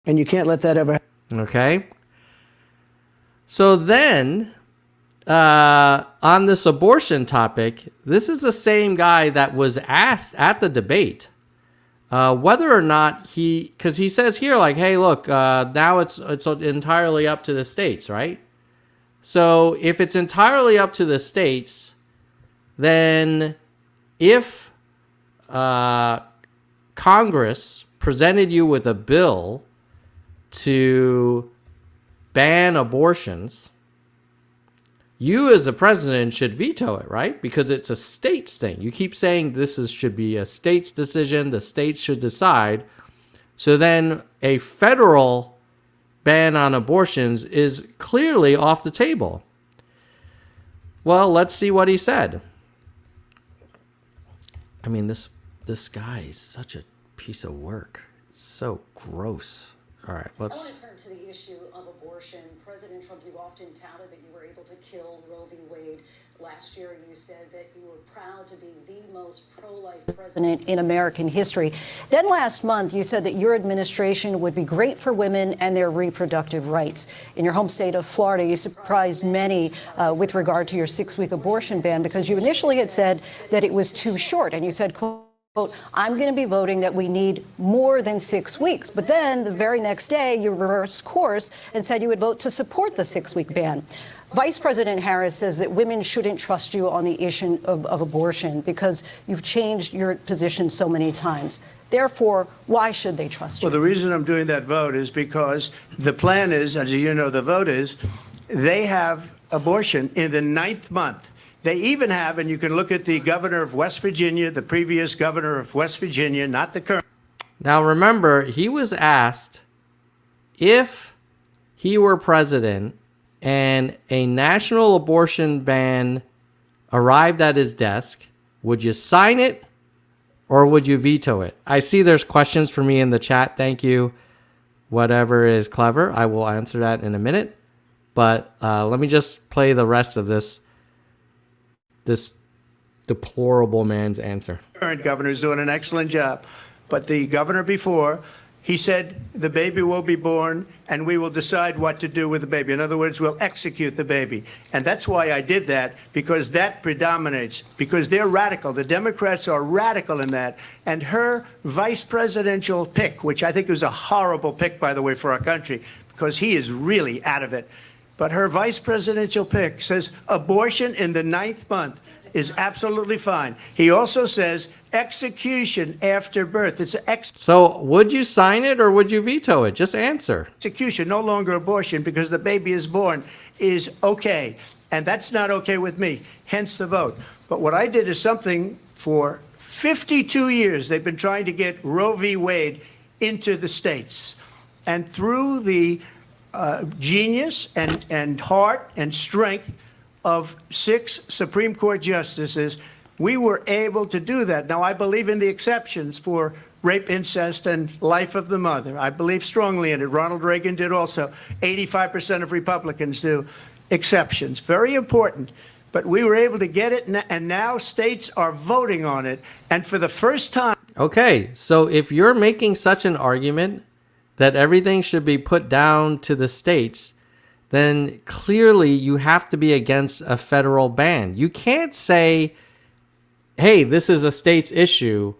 And you can't let that ever happen. Okay. So then, on this abortion topic, this is the same guy that was asked at the debate whether or not because he says here, like, hey, look, now it's entirely up to the states, right? So if it's entirely up to the states, then if Congress presented you with a bill to ban abortions, you as a president should veto it, right? Because it's a states thing. You keep saying should be a states decision. The states should decide. So then a federal ban on abortions is clearly off the table. Well, let's see what he said. I mean, this guy is such a piece of work. It's so gross. All right, let's. I want to turn to the issue of abortion. President Trump, you often touted that you were able to kill Roe v. Wade. Last year, you said that you were proud to be the most pro-life president in American history. Then last month, you said that your administration would be great for women and their reproductive rights. In your home state of Florida, you surprised many with regard to your 6-week abortion ban because you initially had said that it was too short. And you said, quote, I'm going to be voting that we need more than 6 weeks. But then the very next day, you reversed course and said you would vote to support the 6-week ban. Vice President Harris says that women shouldn't trust you on the issue of abortion because you've changed your position so many times. Therefore, why should they trust you? Well, the reason I'm doing that vote is because the plan is, as you know, the vote is, they have abortion in the 9th month. They even have, and you can look at the governor of West Virginia, the previous governor of West Virginia, not the current. Now, remember, he was asked if he were president and a national abortion ban arrived at his desk, would you sign it or would you veto it? I see there's questions for me in the chat. Thank you. Whatever is clever, I will answer that in a minute. But let me just play the rest of this deplorable man's answer. Current governor is doing an excellent job. But the governor before, he said the baby will be born and we will decide what to do with the baby. In other words, we'll execute the baby. And that's why I did that, because that predominates, because they're radical. The Democrats are radical in that. And her vice presidential pick, which I think was a horrible pick, by the way, for our country, because he is really out of it. But her vice presidential pick says abortion in the 9th month is absolutely fine. He also says execution after birth. It's So would you sign it or would you veto it? Just answer. execution, no longer abortion, because the baby is born, is okay. And that's not okay with me, hence the vote. But what I did is something for 52 years. They've been trying to get Roe v. Wade into the states. And through the genius and heart and strength of 6 Supreme Court justices, we were able to do that. Now, I believe in the exceptions for rape, incest, and life of the mother. I believe strongly in it. Ronald Reagan did also. 85% of Republicans do. Exceptions. Very important. But we were able to get it, and now states are voting on it. And for the first time... Okay, so if you're making such an argument that everything should be put down to the states, then clearly you have to be against a federal ban. You can't say, hey, this is a state's issue,